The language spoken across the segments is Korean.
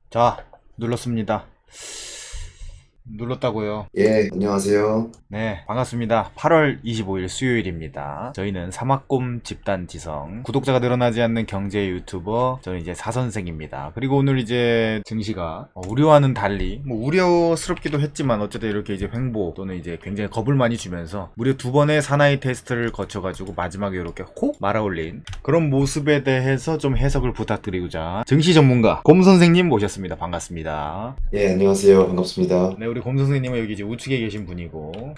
자, 눌렀습니다. 눌렀다고요. 예, 안녕하세요. 네, 반갑습니다. 8월 25일 수요일입니다. 저희는 사막곰 집단지성, 구독자가 늘어나지 않는 경제 유튜버, 저는 이제 사선생입니다. 그리고 오늘 이제 증시가 우려와는 달리, 우려스럽기도 했지만 어쨌든 이렇게 이제 횡보 또는 이제 굉장히 겁을 많이 주면서 무려 2번의 사나이 테스트를 거쳐가지고 마지막에 이렇게 콕 말아올린 그런 모습에 대해서 좀 해석을 부탁드리고자 증시 전문가 곰 선생님 모셨습니다. 반갑습니다. 예, 안녕하세요. 반갑습니다. 네, 우리 곰 선생님은 여기 이제 우측에 계신 분이고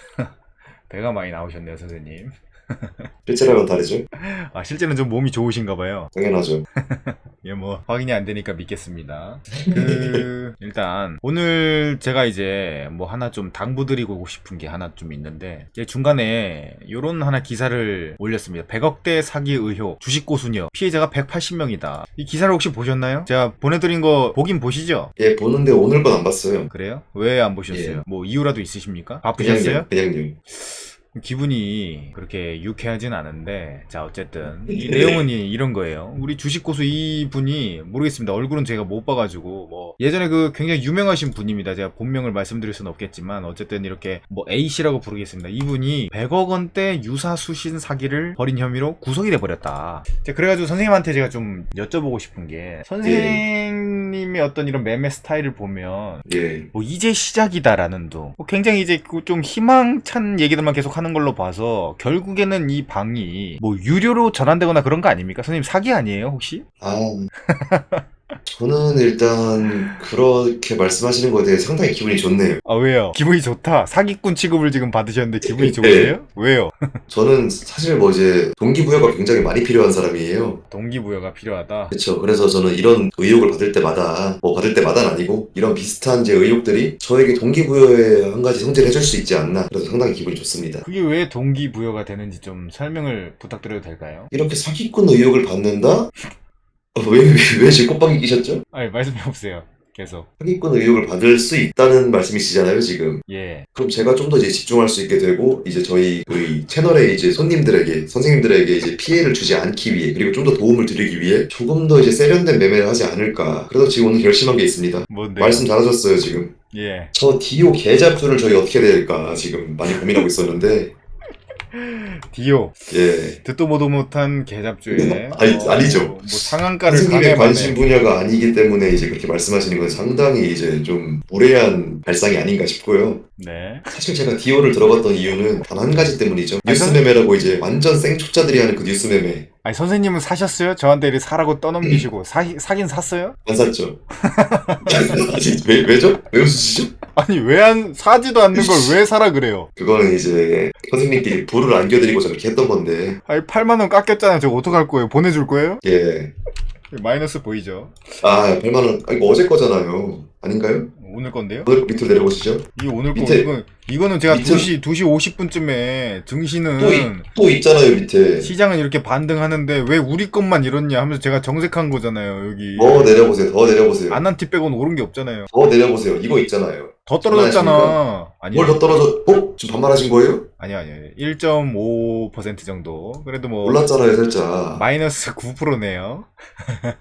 배가 많이 나오셨네요, 선생님. 실제랑은 다르죠? 아, 실제는 좀 몸이 좋으신가 봐요. 당연하죠. 예, 뭐 확인이 안 되니까 믿겠습니다. 일단 오늘 제가 이제 뭐 하나 좀 당부드리고 싶은 게 하나 좀 있는데, 중간에 요런 하나 기사를 올렸습니다. 100억대 사기 의혹, 주식고 수녀, 피해자가 180명이다. 이 기사를 혹시 보셨나요? 제가 보내드린 거 보긴 보시죠? 예, 보는데 오늘 건 안 봤어요. 그래요? 왜 안 보셨어요? 예. 뭐 이유라도 있으십니까? 바쁘셨어요? 그냥요. 기분이 그렇게 유쾌하진 않은데, 자, 어쨌든 이 내용은 이런 거예요. 우리 주식고수 이분이, 모르겠습니다, 얼굴은 제가 못 봐가지고, 뭐 예전에 그 굉장히 유명하신 분입니다. 제가 본명을 말씀드릴 수는 없겠지만 어쨌든 이렇게 뭐 A씨라고 부르겠습니다. 이분이 100억 원대 유사수신 사기를 벌인 혐의로 구속이 돼버렸다. 그래가지고 선생님한테 제가 좀 여쭤보고 싶은 게, 선생님의 어떤 이런 매매 스타일을 보면 예. 뭐 이제 시작이다라는 둥, 굉장히 이제 좀 희망찬 얘기들만 계속 하는 걸로 봐서 결국에는 이 방이 뭐 유료로 전환되거나 그런 거 아닙니까? 선생님 사기 아니에요 혹시? 아, 저는 일단 그렇게 말씀하시는 거에 대해 상당히 기분이 좋네요. 아, 왜요? 기분이 좋다. 사기꾼 취급을 지금 받으셨는데 기분이 좋으세요? 왜요? 저는 사실 뭐 이제 동기부여가 굉장히 많이 필요한 사람이에요. 동기부여가 필요하다. 그렇죠. 그래서 저는 이런 의혹을 받을 때마다, 뭐 받을 때마다는 아니고, 이런 비슷한 제 의혹들이 저에게 동기부여의 한 가지 성질을 해줄 수 있지 않나. 그래서 상당히 기분이 좋습니다. 그게 왜 동기부여가 되는지 좀 설명을 부탁드려도 될까요? 이렇게 사기꾼 의혹을 받는다? 왜 지금 꽃방귀 끼셨죠? 아니, 말씀해보세요. 계속. 사기꾼 의혹을 받을 수 있다는 말씀이시잖아요, 지금. 예. 그럼 제가 좀 더 이제 집중할 수 있게 되고, 이제 저희 채널의 이제 손님들에게, 선생님들에게 이제 피해를 주지 않기 위해, 그리고 좀 더 도움을 드리기 위해 조금 더 이제 세련된 매매를 하지 않을까. 그래서 지금 오늘 결심한 게 있습니다. 뭔데요? 말씀 잘하셨어요, 지금. 예. 저 디오 계좌표를 저희 어떻게 해야 될까 지금 많이 고민하고 있었는데, 디오. 예. 듣도 보도 못한 계잡주에 아니죠. 뭐 상한가를 선생님의 관심 강해만해. 분야가 아니기 때문에 이제 그렇게 말씀하시는 건 상당히 이제 좀 무례한 발상이 아닌가 싶고요. 네. 사실 제가 디오를 들어갔던 이유는 단 한 가지 때문이죠. 아니, 뉴스 매매라고 이제 완전 생초짜들이 하는 그 뉴스 매매. 아니, 선생님은 사셨어요? 저한테 이렇게 사라고 떠넘기시고 사긴 샀어요? 안 샀죠. 왜죠? 왜 웃으시죠? 아니, 왜 안 사지도 않는 걸 왜 사라 그래요? 그거는 이제 선생님끼리 불을 안겨드리고자 그렇게 했던 건데. 아니, 8만 원 깎였잖아요. 저거 어떡할 거예요? 보내줄 거예요? 예. 마이너스 보이죠? 아, 8만 원. 아, 이거 어제 거잖아요. 아닌가요? 오늘 건데요? 오늘 밑으로 내려보시죠. 이 오늘 거 밑에- 이거는 제가 밑에- 2시 50분쯤에 증시는 또 있잖아요, 밑에. 시장은 이렇게 반등하는데 왜 우리 것만 이렇냐 하면서 제가 정색한 거잖아요. 여기 더 내려보세요. 더 내려보세요. 안한티 빼고는 오른 게 없잖아요. 더 내려보세요. 이거 있잖아요. 더 떨어졌잖아. 뭘 더 떨어져? 지금 반말하신 거예요? 아니요. 1.5% 정도. 그래도 뭐 몰랐잖아요, 살짝. 마이너스 9%네요. 근데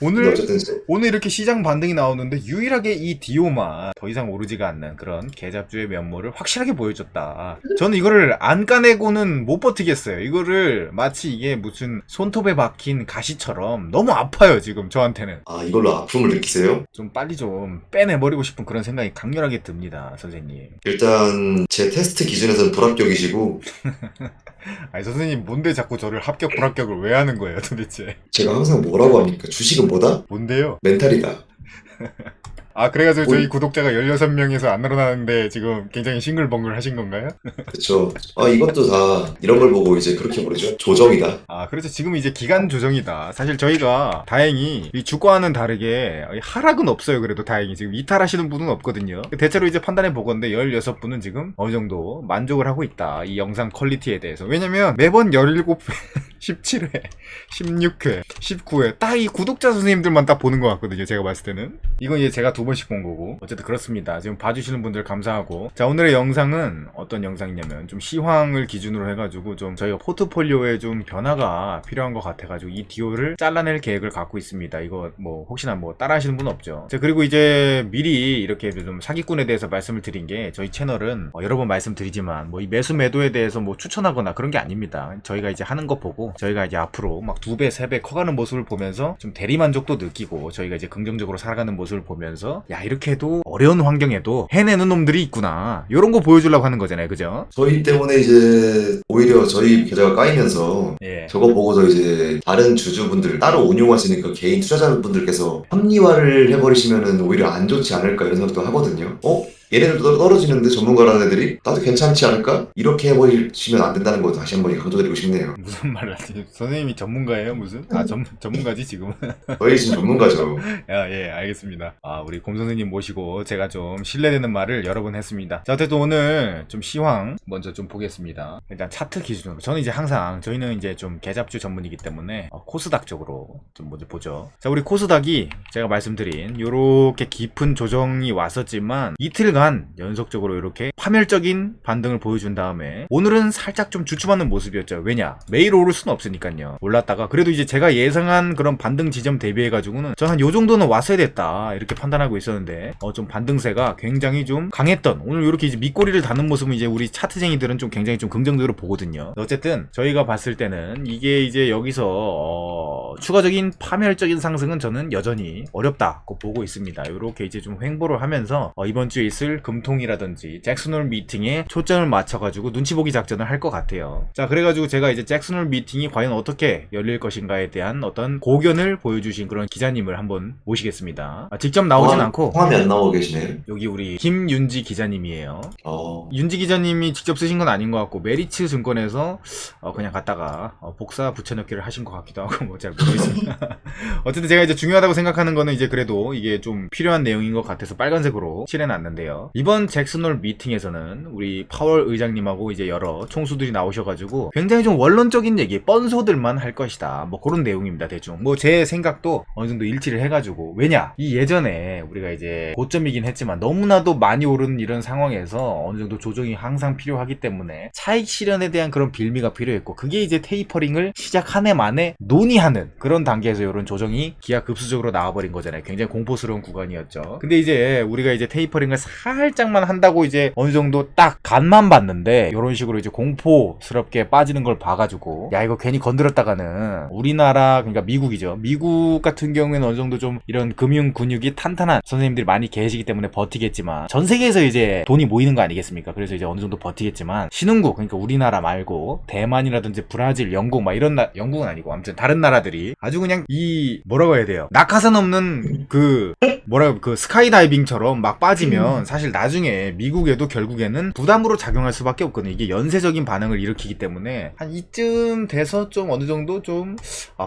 오늘 어쨌든 오늘 이렇게 시장 반등이 나오는데 유일하게 이 디오만 더 이상 오르지가 않는 그런 계잡주의 면모를 확실하게 보여줬다. 저는 이거를 안 까내고는 못 버티겠어요. 이거를 마치 이게 무슨 손톱에 박힌 가시처럼 너무 아파요, 지금 저한테는. 아, 이걸로 아픔을 느끼세요? 좀 빨리 좀 빼내버리고 싶은 그런 생각이 강렬하게 듭니다, 선생님. 일단 제 테스트 기준에서는 불합격이시고, 아니, 선생님 뭔데 자꾸 저를 합격 불합격을 왜 하는 거예요, 도대체? 제가 항상 뭐라고 합니까? 주식은 뭐다? 뭔데요? 멘탈이다. 아, 그래가지고 저희 구독자가 16명에서 안 늘어나는데 지금 굉장히 싱글벙글 하신 건가요? 그쵸. 아, 이것도 다 이런 걸 보고 이제 그렇게 부르죠. 조정이다. 아, 그렇죠. 지금 이제 기간 조정이다. 사실 저희가 다행히 이 주가와는 다르게 하락은 없어요. 그래도 다행히 지금 이탈하시는 분은 없거든요. 대체로 이제 판단해 보건데 16분은 지금 어느 정도 만족을 하고 있다. 이 영상 퀄리티에 대해서. 왜냐면 매번 17회, 17회, 16회, 19회 딱 이 구독자 선생님들만 딱 보는 것 같거든요. 제가 봤을 때는. 이건 이제 제가 2번씩 본 거고 어쨌든 그렇습니다. 지금 봐주시는 분들 감사하고 자 오늘의 영상은 어떤 영상이냐면 좀 시황을 기준으로 해가지고 좀 저희가 포트폴리오에 좀 변화가 필요한 것 같아가지고 이 디오를 잘라낼 계획을 갖고 있습니다. 이거 뭐 혹시나 뭐 따라 하시는 분 없죠. 자 그리고 이제 미리 이렇게 좀 사기꾼에 대해서 말씀을 드린 게 저희 채널은 여러 번 말씀드리지만 뭐 이 매수 매도에 대해서 뭐 추천하거나 그런 게 아닙니다. 저희가 이제 하는 거 보고 저희가 이제 앞으로 막 2배 3배 커가는 모습을 보면서 좀 대리만족도 느끼고 저희가 이제 긍정적으로 살아가는 모습을 보면서 야 이렇게 해도 어려운 환경에도 해내는 놈들이 있구나 이런 거 보여주려고 하는 거잖아요. 그죠? 저희 때문에 이제 오히려 저희 계좌가 까이면서 예. 저거 보고서 이제 다른 주주분들 따로 운용하시는 그 개인 투자자분들께서 합리화를 해버리시면은 오히려 안 좋지 않을까 이런 생각도 하거든요. 얘네들도 떨어지는데 전문가라는 애들이 나도 괜찮지 않을까? 이렇게 해버리시면 안 된다는 거 다시 한번 강조드리고 싶네요. 무슨 말을 하지? 선생님이 전문가예요? 무슨? 전문가지 지금은? 저희 지금 전문가죠. 예, 알겠습니다. 우리 곰 선생님 모시고 제가 좀 신뢰되는 말을 여러 번 했습니다. 자, 어쨌든 오늘 좀 시황 먼저 좀 보겠습니다. 일단 차트 기준으로. 저는 이제 항상, 저희는 이제 좀 개잡주 전문이기 때문에 코스닥 쪽으로 좀 먼저 보죠. 자, 우리 코스닥이 제가 말씀드린 요렇게 깊은 조정이 왔었지만 이틀간 연속적으로 이렇게 파멸적인 반등을 보여준 다음에 오늘은 살짝 좀 주춤하는 모습이었죠. 왜냐? 매일 오를 수는 없으니까요. 올랐다가 그래도 이제 제가 예상한 그런 반등 지점 대비해가지고는 전 한 요 정도는 왔어야 됐다 이렇게 판단하고 있었는데 좀 반등세가 굉장히 좀 강했던 오늘 이렇게 이제 밑꼬리를 닫는 모습은 이제 우리 차트쟁이들은 좀 굉장히 좀 긍정적으로 보거든요. 어쨌든 저희가 봤을 때는 이게 이제 여기서 추가적인 파멸적인 상승은 저는 여전히 어렵다고 보고 있습니다. 이렇게 이제 좀 횡보를 하면서 이번 주에 있을 금통이라든지 잭슨홀 미팅에 초점을 맞춰가지고 눈치 보기 작전을 할 것 같아요. 자 그래가지고 제가 이제 잭슨홀 미팅이 과연 어떻게 열릴 것인가에 대한 어떤 고견을 보여주신 그런 기자님을 한번 모시겠습니다. 직접 나오진 않고 성함이 안 나오고 계시네요. 여기 우리 김윤지 기자님이에요. 어, 윤지 기자님이 직접 쓰신 건 아닌 것 같고 메리츠 증권에서 그냥 갔다가 복사 붙여넣기를 하신 것 같기도 하고 뭐 잘 모르겠습니다. 어쨌든 제가 이제 중요하다고 생각하는 거는 이제 그래도 이게 좀 필요한 내용인 것 같아서 빨간색으로 칠해놨는데요. 이번 잭슨홀 미팅에서는 우리 파월 의장님하고 이제 여러 총수들이 나오셔가지고 굉장히 좀 원론적인 얘기, 뻔소들만 할 것이다. 뭐 그런 내용입니다. 대충 뭐 제 생각도 어느 정도 일치를 해가지고 왜냐 이 예전에 우리가 이제 고점이긴 했지만 너무나도 많이 오른 이런 상황에서 어느 정도 조정이 항상 필요하기 때문에 차익 실현에 대한 그런 빌미가 필요했고 그게 이제 테이퍼링을 시작 한 해 만에 논의하는 그런 단계에서 이런 조정이 기하급수적으로 나와버린 거잖아요. 굉장히 공포스러운 구간이었죠. 근데 이제 우리가 이제 테이퍼링을 살짝만 한다고 이제 어느 정도 딱 간만 봤는데 이런 식으로 이제 공포스럽게 빠지는 걸 봐가지고 야 이거 괜히 건드렸다가는 우리나라 그러니까 미국이죠. 미국 같은 경우에는 어느 정도 좀 이런 금융 근육이 탄탄한 선생님들이 많이 계시기 때문에 버티겠지만 전 세계에서 이제 돈이 모이는 거 아니겠습니까? 그래서 이제 어느 정도 버티겠지만 신흥국 그러니까 우리나라 말고 대만이라든지 브라질, 영국 막 이런 영국은 아니고 아무튼 다른 나라들이 아주 그냥 이 뭐라고 해야 돼요? 낙하산 없는 그 스카이다이빙처럼 막 빠지면 사실 나중에 미국에도 결국에는 부담으로 작용할 수밖에 없거든요. 이게 연쇄적인 반응을 일으키기 때문에 한 이쯤 돼서 좀 어느 정도 좀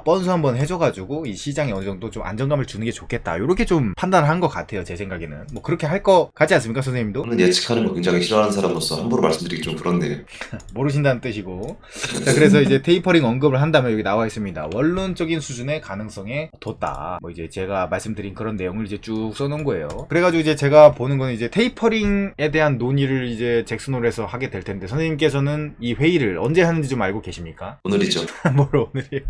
뻔수 한번 해줘가지고 이 시장에 어느 정도 좀 안정감을 주는 게 좋겠다. 이렇게 좀 판단을 한 것 같아요. 제 생각에는 뭐 그렇게 할 거 같지 않습니까, 선생님도? 저는 예측하는 거 굉장히 싫어하는 사람으로서 함부로 말씀드리기 좀 그렇네요. 모르신다는 뜻이고. 자, 그래서 이제 테이퍼링 언급을 한다면 여기 나와 있습니다. 원론적인 수준의 가능성에 뒀다. 뭐 이제 제가 말씀드린 그런 내용을 이제 쭉 써놓은 거예요. 그래가지고 이제 제가 보는 거는 이제 테이퍼링에 대한 논의를 이제 잭슨홀에서 하게 될 텐데 선생님께서는 이 회의를 언제 하는지 좀 알고 계십니까? 오늘이죠. 뭐로 오늘이에요?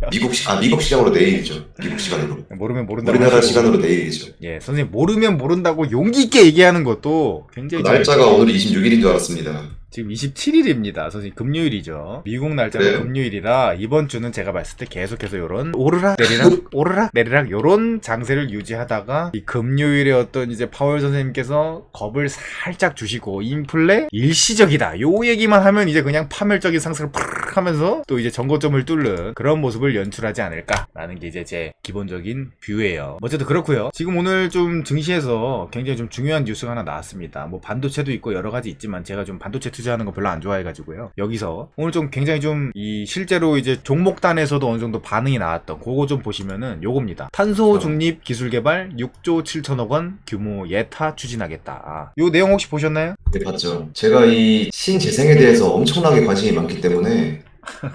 미국 시장으로 내일이죠. 미국 시간으로. 모르면 모른다고. 우리나라 하시고. 시간으로 내일이죠. 예, 선생님 모르면 모른다고 용기 있게 얘기하는 것도 굉장히 날짜가 오늘 26일인 줄 알았습니다. 지금 27일입니다. 선생님 금요일이죠. 미국 날짜가 그래요? 금요일이라 이번 주는 제가 봤을 때 계속해서 요런 오르락 내리락 오르락 내리락 요런 장세를 유지하다가 이 금요일에 어떤 이제 파월 선생님께서 겁을 살짝 주시고 인플레 일시적이다 요 얘기만 하면 이제 그냥 파멸적인 상승을 팍 하면서 또 이제 전고점을 뚫는 그런 모습을 연출하지 않을까라는 게 이제 제 기본적인 뷰예요. 어쨌든 그렇고요. 지금 오늘 좀 증시에서 굉장히 좀 중요한 뉴스가 하나 나왔습니다. 뭐 반도체도 있고 여러 가지 있지만 제가 좀 반도체 투자하는 거 별로 안 좋아해가지고요. 여기서 오늘 좀 굉장히 좀 이 실제로 이제 종목단에서도 어느 정도 반응이 나왔던 그거 좀 보시면은 요겁니다. 탄소 중립 기술 개발 6조 7천억 원 규모 예타 추진하겠다. 요 내용 혹시 보셨나요? 네, 봤죠. 제가 이 신재생에 대해서 엄청나게 관심이 많기 때문에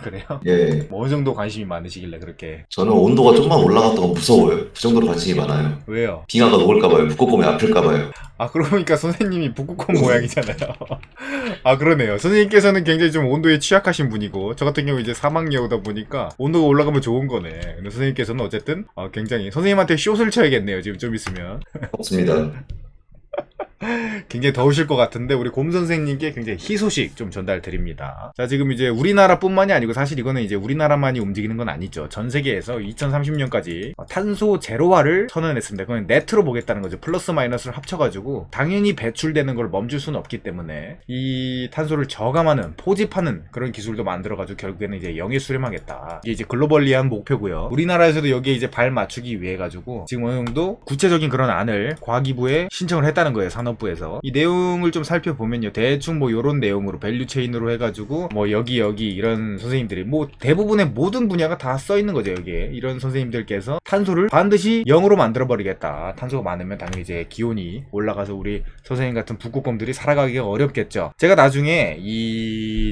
그래요? 예. 뭐 어느 정도 관심이 많으시길래 그렇게. 저는 온도가 좀만 올라갔다가 무서워요. 그 정도로 관심이 많아요. 왜요? 빙하가 녹을까봐요. 북극곰이 아플까봐요. 아, 그러니까 선생님이 북극곰 모양이잖아요. 아, 그러네요. 선생님께서는 굉장히 좀 온도에 취약하신 분이고, 저 같은 경우 이제 사막여우다 보니까 온도가 올라가면 좋은 거네. 근데 선생님께서는 어쨌든 굉장히 선생님한테 숏을 쳐야겠네요. 지금 좀 있으면. 없습니다. 굉장히 더우실 것 같은데 우리 곰 선생님께 굉장히 희소식 좀 전달 드립니다. 자, 지금 이제 우리나라뿐만이 아니고 사실 이거는 이제 우리나라만이 움직이는 건 아니죠. 전 세계에서 2030년까지 탄소 제로화를 선언했습니다. 그건 네트로 보겠다는 거죠. 플러스 마이너스를 합쳐가지고 당연히 배출되는 걸 멈출 수는 없기 때문에 이 탄소를 저감하는 포집하는 그런 기술도 만들어가지고 결국에는 이제 영에 수렴하겠다. 이게 이제 글로벌리한 목표고요. 우리나라에서도 여기에 이제 발 맞추기 위해 가지고 지금 어느 정도 구체적인 그런 안을 과기부에 신청을 했다는 거예요. 산업부에서. 이 내용을 좀 살펴보면요. 대충 뭐 요런 내용으로 밸류체인으로 해가지고 뭐 여기 이런 선생님들이 뭐 대부분의 모든 분야가 다 써있는 거죠. 여기에 이런 선생님들께서 탄소를 반드시 0으로 만들어버리겠다. 탄소가 많으면 당연히 이제 기온이 올라가서 우리 선생님 같은 북극곰들이 살아가기가 어렵겠죠. 제가 나중에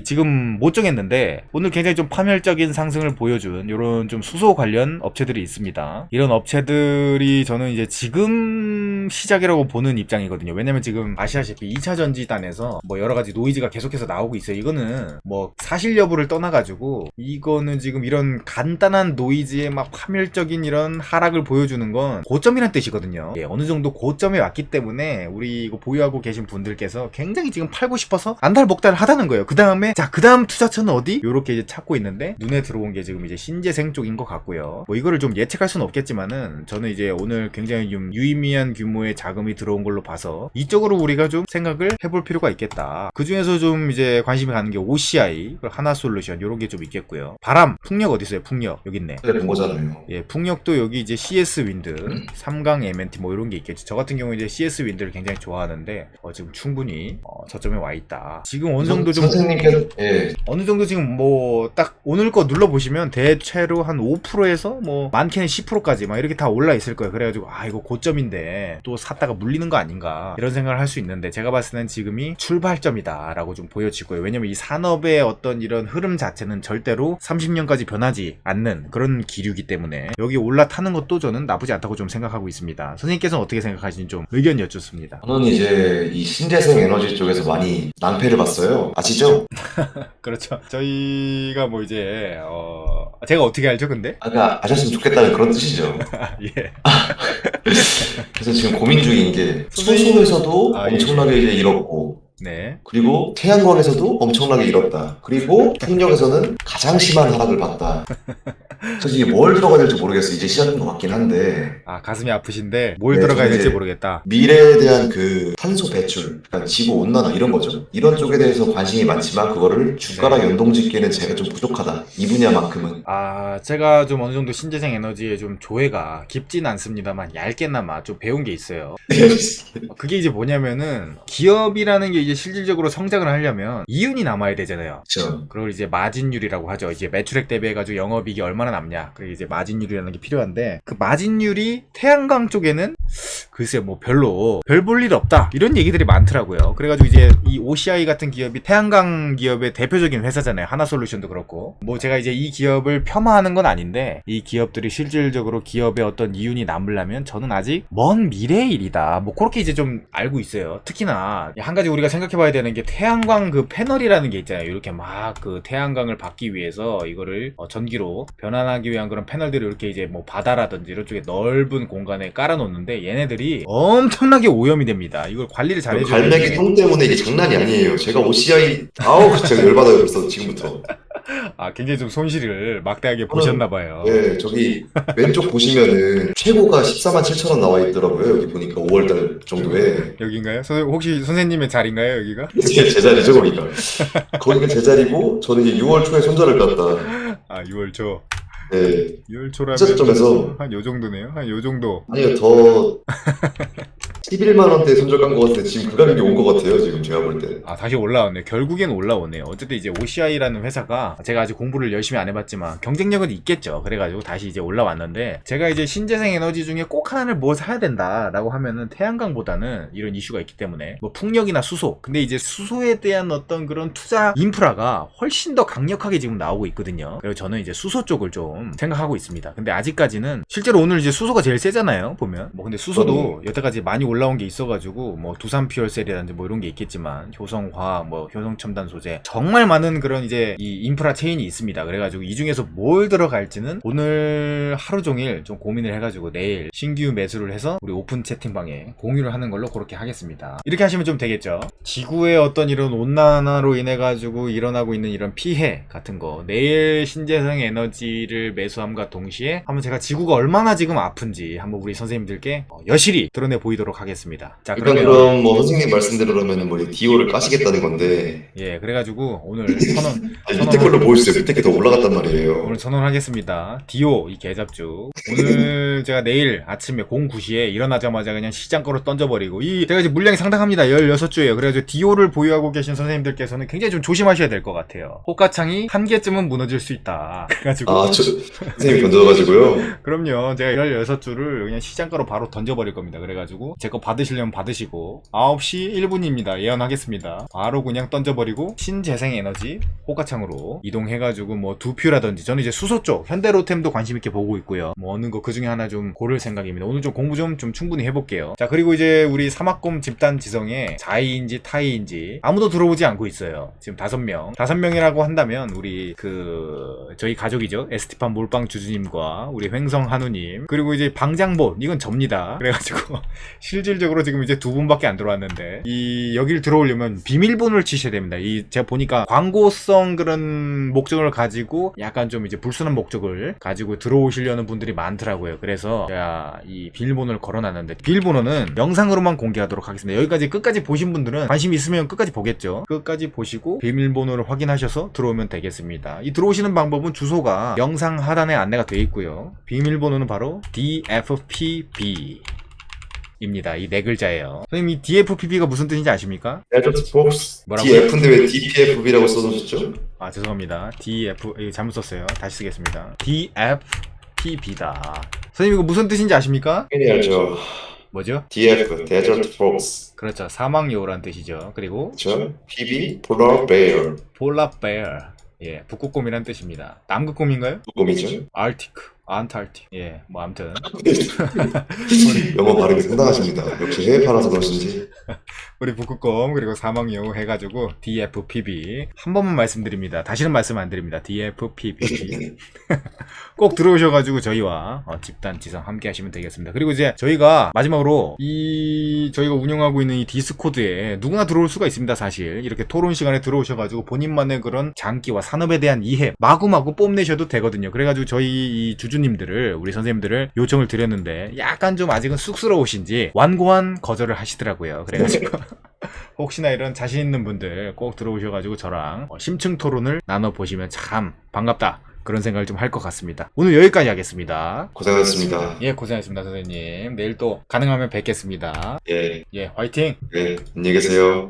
지금 못 정했는데 오늘 굉장히 좀 파멸적인 상승을 보여준 요런 좀 수소 관련 업체들이 있습니다. 이런 업체들이 저는 이제 지금 시작이라고 보는 입장이거든요. 왜냐면 지금 아시다시피 2차 전지단에서 뭐 여러가지 노이즈가 계속해서 나오고 있어요. 이거는 뭐 사실 여부를 떠나가지고 이거는 지금 이런 간단한 노이즈의 막 파멸적인 이런 하락을 보여주는 건 고점이란 뜻이거든요. 예, 어느 정도 고점에 왔기 때문에 우리 이거 보유하고 계신 분들께서 굉장히 지금 팔고 싶어서 안달복달을 하다는 거예요. 그 다음에 그 다음 투자처는 어디? 요렇게 이제 찾고 있는데 눈에 들어온 게 지금 이제 신재생 쪽인 것 같고요. 뭐 이거를 좀 예측할 수는 없겠지만은 저는 이제 오늘 굉장히 좀 유의미한 규모의 자금이 들어온 걸로 봐서 이쪽으로 우리가 좀 생각을 해볼 필요가 있겠다. 그 중에서 좀 이제 관심이 가는 게 OCI, 하나솔루션 요런 게 좀 있겠고요. 바람, 풍력 어디 있어요? 풍력 여기 있네. 네, 본 거잖아요. 예, 풍력도 여기 이제 CS 윈드, 삼강 MNT 뭐 이런 게 있겠죠. 저 같은 경우 이제 CS 윈드를 굉장히 좋아하는데 지금 충분히 저점에 와 있다. 지금 어느 정도 좀 선생님께서 예. 어느 정도 지금 뭐 딱 오늘 거 눌러 보시면 대체로 한 5%에서 뭐 많게는 10%까지 막 이렇게 다 올라 있을 거예요. 그래가지고 이거 고점인데 또 샀다가 물리는 거 아닌가 이런 생각을 할 수 있는데 제가 봤을 때는 지금이 출발점이다라고 좀 보여지고요. 왜냐면 이 산업의 어떤 이런 흐름 자체는 절대로 30년까지 변하지 않는 그런 기류이기 때문에 여기 올라타는 것도 저는 나쁘지 않다고 좀 생각하고 있습니다. 선생님께서는 어떻게 생각하시는지 좀 의견 여쭙습니다. 저는 이제 이 신재생 에너지 쪽에서 많이 낭패를 봤어요. 아시죠? 그렇죠. 저희가 뭐 이제 제가 어떻게 알죠, 근데? 아까 아셨으면 좋겠다는 그런 뜻이죠. 예. 그래서 지금 고민 중인 게 수소에서도 예. 엄청나게 이제 잃었고 네. 그리고 태양광에서도 엄청나게 잃었다. 그리고 풍력에서는 가장 심한 하락을 봤다. 그래서 이게 뭘 들어가야 될지 모르겠어. 이제 시작인 것 같긴 한데 가슴이 아프신데 뭘 네, 들어가야 저는 될지 이제 모르겠다. 미래에 대한 그 탄소 배출, 그러니까 지구 온난화 이런 거죠. 이런 쪽에 대해서 관심이 많지만 그거를 주가랑 연동짓기에는 제가 좀 부족하다. 이 분야만큼은. 제가 좀 어느 정도 신재생 에너지에 좀 조예가 깊진 않습니다만 얇게나마 좀 배운 게 있어요. 그게 이제 뭐냐면은 기업이라는 게 이제 실질적으로 성장을 하려면 이윤이 남아야 되잖아요. 그렇죠. 그걸 이제 마진율이라고 하죠. 이제 매출액 대비해가지고 영업이익이 얼마나 남냐. 그리고 이제 마진율이라는 게 필요한데 그 마진율이 태양광 쪽에는 글쎄 뭐 별로 별 볼 일 없다 이런 얘기들이 많더라고요. 그래가지고 이제 이 OCI 같은 기업이 태양광 기업의 대표적인 회사잖아요. 하나솔루션도 그렇고 뭐 제가 이제 이 기업을 폄하하는 건 아닌데 이 기업들이 실질적으로 기업의 어떤 이윤이 남으려면 저는 아직 먼 미래의 일이다. 뭐 그렇게 이제 좀 알고 있어요. 특히나 한 가지 우리가 생각해봐야 되는 게 태양광 그 패널이라는 게 있잖아요. 이렇게 막 그 태양광을 받기 위해서 이거를 전기로 변환하기 위한 그런 패널들을 이렇게 이제 뭐 바다라든지 이런 쪽에 넓은 공간에 깔아놓는데 얘네들이 엄청나게 오염이 됩니다. 이걸 관리를 잘 해줘야 갈매기 똥 때문에 이게 장난이 아니에요. 제가 OCI 제가 열받아요 벌써 지금부터. 굉장히 좀 손실을 막대하게 보셨나봐요. 네, 저기 왼쪽 보시면은 최고가 14만 7천 원 나와 있더라고요. 여기 보니까 5월달 정도에. 여긴가요? 혹시 선생님의 자리인가요, 여기가? 제 자리죠, 거기가. 거기가 제 자리고 저는 이제 6월 초에 손절을 갔다. 6월 초. 네. 6월 초라면 시작점에서 한 요 정도네요. 한 요 정도. 아니요, 더 11만 원대 손절 깐 것 같은데 지금 그 가격이 온 것 같아요. 지금 제가 볼 때. 아, 다시 올라왔네. 결국엔 올라오네요. 어쨌든 이제 OCI라는 회사가 제가 아직 공부를 열심히 안 해봤지만 경쟁력은 있겠죠. 그래가지고 다시 이제 올라왔는데 제가 이제 신재생 에너지 중에 꼭 하나를 뭐 사야 된다라고 하면은 태양광보다는 이런 이슈가 있기 때문에 뭐 풍력이나 수소. 근데 이제 수소에 대한 어떤 그런 투자 인프라가 훨씬 더 강력하게 지금 나오고 있거든요. 그래서 저는 이제 수소 쪽을 좀 생각하고 있습니다. 근데 아직까지는 실제로 오늘 이제 수소가 제일 세잖아요. 보면 뭐 근데 수소도 여태까지 많이 올라온 게 있어가지고 뭐 두산 퓨얼셀이라든지 뭐 이런 게 있겠지만 효성화학 뭐 효성첨단 소재 정말 많은 그런 이제 이 인프라 체인이 있습니다. 그래가지고 이 중에서 뭘 들어갈지는 오늘 하루 종일 좀 고민을 해가지고 내일 신규 매수를 해서 우리 오픈 채팅방에 공유를 하는 걸로 그렇게 하겠습니다. 이렇게 하시면 좀 되겠죠. 지구의 어떤 이런 온난화로 인해 가지고 일어나고 있는 이런 피해 같은 거 내일 신재생 에너지를 매수함과 동시에 한번 제가 지구가 얼마나 지금 아픈지 한번 우리 선생님들께 여실히 드러내 보이도록 하겠습니다. 자, 일단 그럼 뭐 선생님 말씀대로라면 뭐 디오를 까시겠다는 건데. 예, 그래가지고 오늘 선언 아니, 밑에 걸로 보여주세요. 밑에 게 더 올라갔단 말이에요. 오늘 선언하겠습니다. 디오 이 개잡주. 오늘 제가 내일 아침에 09시에 일어나자마자 그냥 시장 거로 던져버리고 제가 지금 물량이 상당합니다. 16주예요. 그래가지고 디오를 보유하고 계신 선생님들께서는 굉장히 좀 조심하셔야 될 것 같아요. 호가창이 한 개쯤은 무너질 수 있다. 그래가지고 선생님이 던져가지고요. 그럼요. 제가 16주를 그냥 시장가로 바로 던져버릴 겁니다. 그래가지고 제 거 받으시려면 받으시고 9시 1분입니다. 예언하겠습니다. 바로 그냥 던져버리고 신재생에너지 호가창으로 이동해가지고 뭐 두퓨라든지 저는 이제 수소 쪽 현대로템도 관심있게 보고 있고요. 뭐 어느 거 그중에 하나 좀 고를 생각입니다. 오늘 좀 공부 좀 충분히 해볼게요. 자, 그리고 이제 우리 사막곰 집단 지성에 4위인지 타위인지 아무도 들어오지 않고 있어요. 지금 5명. 5명이라고 한다면 우리 저희 가족이죠. 에스티판 몰빵 주주님과 우리 횡성 한우님 그리고 이제 방장본 이건 접니다. 그래가지고 실질적으로 지금 이제 2분밖에 안 들어왔는데 여길 들어오려면 비밀번호를 치셔야 됩니다. 제가 보니까 광고성 그런 목적을 가지고 약간 좀 이제 불순한 목적을 가지고 들어오시려는 분들이 많더라고요. 그래서 제가 이 비밀번호를 걸어놨는데 비밀번호는 영상으로만 공개하도록 하겠습니다. 여기까지 끝까지 보신 분들은 관심 있으면 끝까지 보겠죠. 끝까지 보시고 비밀번호를 확인하셔서 들어오면 되겠습니다. 이 들어오시는 방법은 주소가 영상 하단에 안내가 되어 있고요. 비밀번호는 바로 DFPB 입니다. 이 네 글자예요. 선생님 이 DFPB가 무슨 뜻인지 아십니까? 뭐라고요? DF인데 왜 DPFB라고 써놓으셨죠? 아, 죄송합니다. DF 이거 잘못 썼어요. 다시 쓰겠습니다. DFPB다. 선생님 이거 무슨 뜻인지 아십니까? 당연히 알죠. 뭐죠? DF, Desert Fox. 그렇죠. 사막여우란 뜻이죠. 그리고 그렇죠? PB, Polar Bear. 폴라베어. 예, 북극곰이란 뜻입니다. 남극곰인가요? 꿈이죠. 알티크, 안타르틱. 예, 뭐 아무튼 영어 발음이 상당하십니다. 역시 해외 팔아서 그러신지. 우리 북극곰 그리고 사막여우 해가지고 DFPB 한 번만 말씀드립니다. 다시는 말씀 안 드립니다. DFPB 꼭 들어오셔가지고 저희와 집단 지성 함께 하시면 되겠습니다. 그리고 이제 저희가 마지막으로 저희가 운영하고 있는 이 디스코드에 누구나 들어올 수가 있습니다. 사실 이렇게 토론 시간에 들어오셔가지고 본인만의 그런 장기와 산업에 대한 이해 마구마구 뽐내셔도 되거든요. 그래가지고 저희 이 주주님들을 우리 선생님들을 요청을 드렸는데 약간 좀 아직은 쑥스러우신지 완고한 거절을 하시더라고요. 그래가지고 혹시나 이런 자신 있는 분들 꼭 들어오셔가지고 저랑 심층 토론을 나눠보시면 참 반갑다 그런 생각을 좀 할 것 같습니다. 오늘 여기까지 하겠습니다. 고생하셨습니다. 예, 고생하셨습니다 선생님. 내일 또 가능하면 뵙겠습니다. 예, 예, 화이팅! 네, 안녕히 계세요.